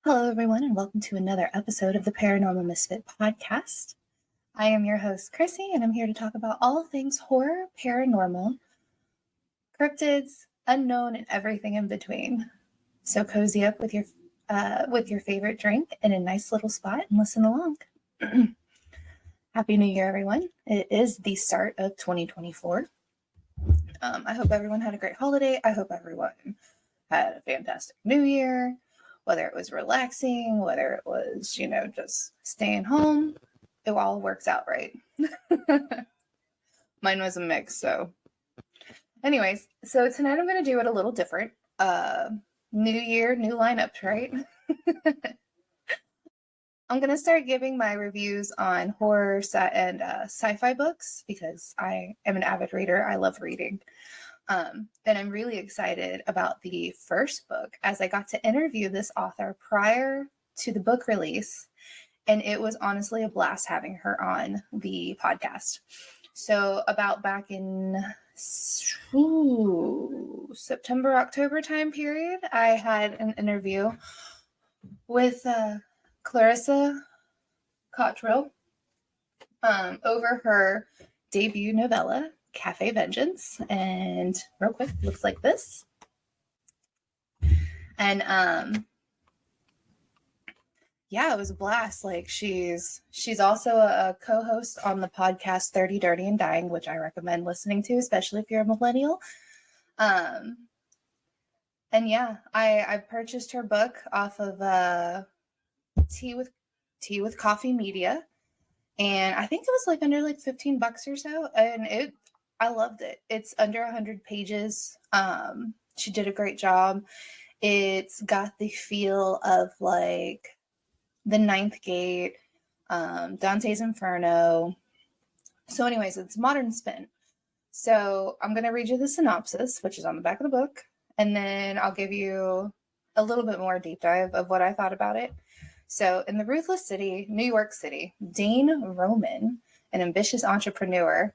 Hello, everyone, and welcome to another episode of the Paranormal Misfit Podcast. I am your host, Chrissy, and I'm here to talk about all things horror, paranormal, cryptids, unknown, and everything in between. So cozy up with your favorite drink in a nice little spot and listen along. Happy New Year, everyone. It is the start of 2024. I hope everyone had a great holiday. I hope everyone had a fantastic New Year. Whether it was relaxing, whether it was, just staying home, it all works out right. Mine was a mix, so. Anyways, so tonight I'm going to do it a little different. New year, new lineups, right? I'm going to start giving my reviews on horror and sci-fi books because I am an avid reader. I love reading. And I'm really excited about the first book as I got to interview this author prior to the book release. And it was honestly a blast having her on the podcast. So about back in September, October time period, I had an interview with Clarissa Cottrill over her debut novella, Café Vengeance, and real quick, looks like this. And yeah, it was a blast. Like she's also a co-host on the podcast 30 Dirty and Dying, which I recommend listening to, especially if you're a millennial. And yeah, I purchased her book off of Tea with Coffee Media, and I think it was like under like $15 or so, and I loved it. It's under 100 pages. She did a great job. It's got the feel of like The Ninth Gate, Dante's Inferno. So anyways, it's modern spin. So I'm going to read you the synopsis, which is on the back of the book, and then I'll give you a little bit more deep dive of what I thought about it. So in the ruthless city, New York City, Dane Roman, an ambitious entrepreneur,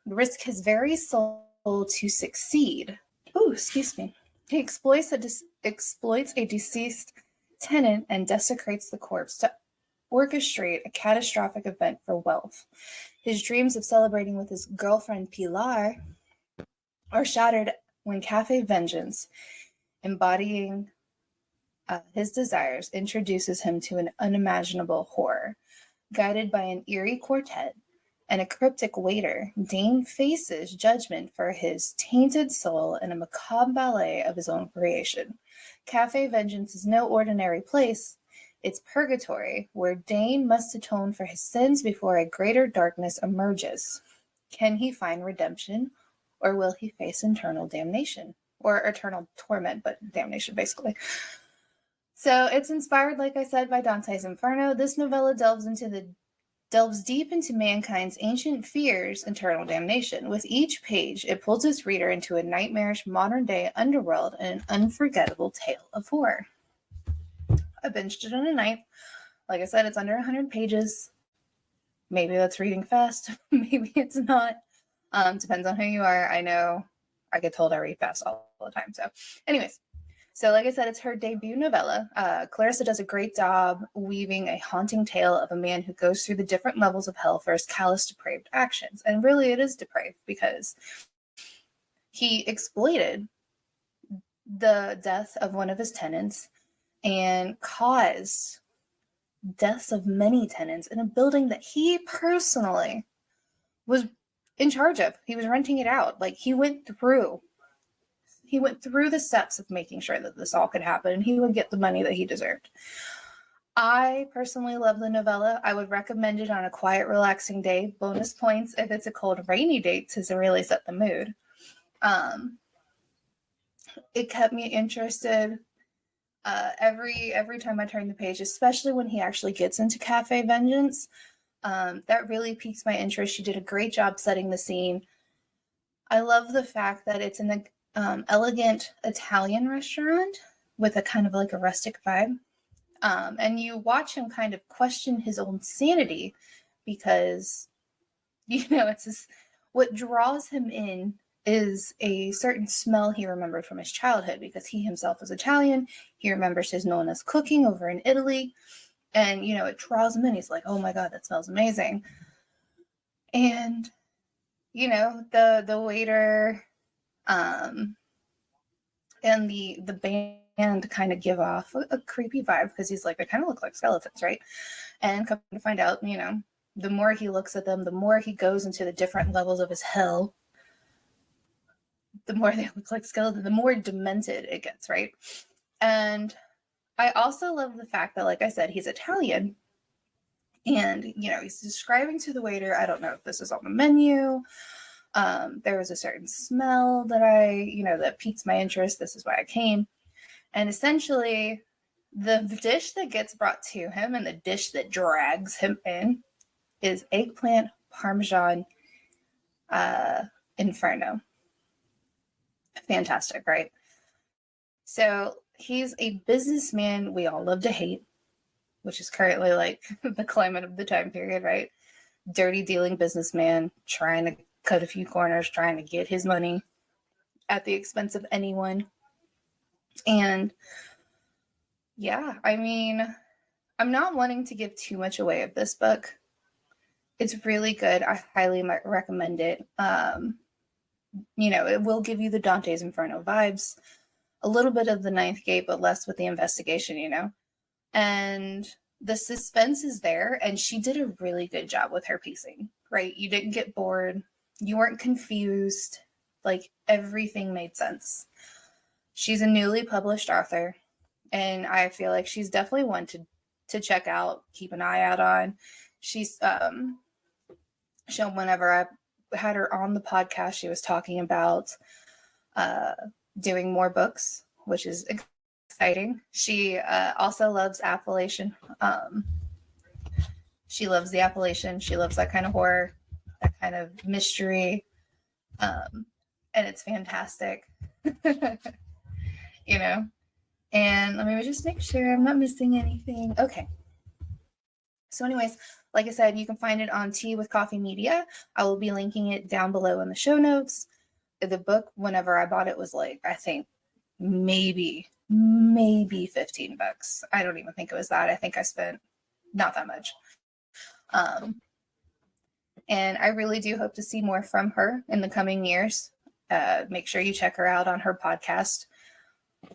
risk his very soul to succeed. Oh, excuse me. He exploits a deceased tenant and desecrates the corpse to orchestrate a catastrophic event for wealth. His dreams of celebrating with his girlfriend Pilar are shattered when Café Vengeance, embodying his desires, introduces him to an unimaginable horror. Guided by an eerie quartet and a cryptic waiter, Dane faces judgment for his tainted soul in a macabre ballet of his own creation. Café Vengeance is no ordinary place. It's purgatory, where Dane must atone for his sins before a greater darkness emerges. Can he find redemption, or will he face eternal damnation? Or eternal torment, but damnation, basically. So it's inspired, like I said, by Dante's Inferno. This novella delves deep into mankind's ancient fears, eternal damnation. With each page, it pulls its reader into a nightmarish modern-day underworld and an unforgettable tale of horror. I binged it in a night. Like I said, it's under 100 pages. Maybe that's reading fast. Maybe it's not. Depends on who you are. I know I get told I read fast all the time. So anyways. So like I said, it's her debut novella. Clarissa does a great job weaving a haunting tale of a man who goes through the different levels of hell for his callous, depraved actions. And really it is depraved because he exploited the death of one of his tenants and caused deaths of many tenants in a building that he personally was in charge of. He was renting it out. Like he went through the steps of making sure that this all could happen, and he would get the money that he deserved. I personally love the novella. I would recommend it on a quiet, relaxing day. Bonus points if it's a cold, rainy day to really set the mood. It kept me interested every time I turned the page, especially when he actually gets into Café Vengeance. That really piques my interest. She did a great job setting the scene. I love the fact that it's in an elegant Italian restaurant with a kind of like a rustic vibe. And you watch him kind of question his own sanity because, it's what draws him in is a certain smell he remembered from his childhood because he himself was Italian. He remembers his nonna's cooking over in Italy. And, you know, it draws him in. He's like, oh my God, that smells amazing. And, you know, the waiter and the band kind of give off a creepy vibe because he's like, they kind of look like skeletons, right? And come to find out, you know, the more he looks at them, the more he goes into the different levels of his hell, the more they look like skeletons, the more demented it gets, right? And I also love the fact that, like I said, he's Italian. And, you know, he's describing to the waiter, I don't know if this is on the menu. There was a certain smell that piqued my interest. This is why I came. And essentially, the dish that gets brought to him and the dish that drags him in is eggplant parmesan inferno. Fantastic, right? So he's a businessman we all love to hate, which is currently like the climate of the time period, right? Dirty dealing businessman trying to cut a few corners, trying to get his money at the expense of anyone. And yeah, I mean, I'm not wanting to give too much away of this book. It's really good. I highly recommend it. You know, it will give you the Dante's Inferno vibes, a little bit of the Ninth Gate, but less with the investigation, you know? And the suspense is there, and she did a really good job with her pacing, right? You didn't get bored. You weren't confused. Like, everything made sense. She's a newly published author, and I feel like she's definitely one to check out, keep an eye out on. She's whenever I had her on the podcast, she was talking about doing more books, which is exciting. She also loves Appalachian. She loves the Appalachian. She loves that kind of horror, that kind of mystery, and it's fantastic. You know. And let me just make sure I'm not missing anything. Okay. So anyways, like I said, you can find it on Tea with Coffee Media. I will be linking it down below in the show notes. The book, whenever I bought it, was like, I think maybe $15. I don't even think it was that. I think I spent not that much. And I really do hope to see more from her in the coming years. Make sure you check her out on her podcast,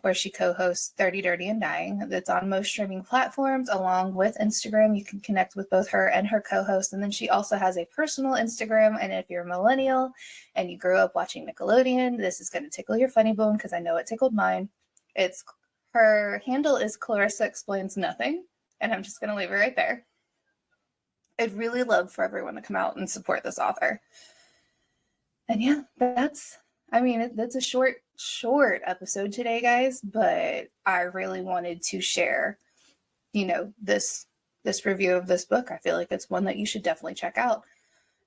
where she co-hosts 30 Dirty and Dying. That's on most streaming platforms, along with Instagram. You can connect with both her and her co-host. And then she also has a personal Instagram. And if you're a millennial and you grew up watching Nickelodeon, this is going to tickle your funny bone because I know it tickled mine. Her handle is Clarissa Explains Nothing. And I'm just going to leave it right there. I'd really love for everyone to come out and support this author. And yeah, that's a short episode today, guys, but I really wanted to share, you know, this review of this book. I feel like it's one that you should definitely check out.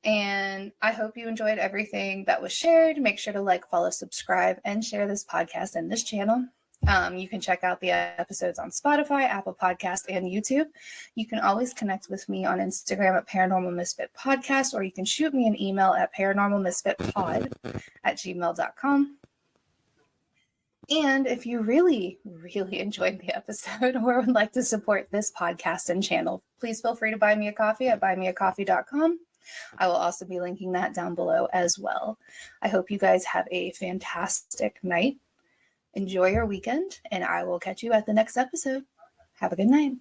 And I hope you enjoyed everything that was shared. Make sure to like, follow, subscribe, and share this podcast and this channel. You can check out the episodes on Spotify, Apple Podcast, and YouTube. You can always connect with me on Instagram at Paranormal Misfit Podcast, or you can shoot me an email at paranormalmisfitpod@gmail.com. And if you really, really enjoyed the episode or would like to support this podcast and channel, please feel free to buy me a coffee at buymeacoffee.com. I will also be linking that down below as well. I hope you guys have a fantastic night. Enjoy your weekend, and I will catch you at the next episode. Have a good night.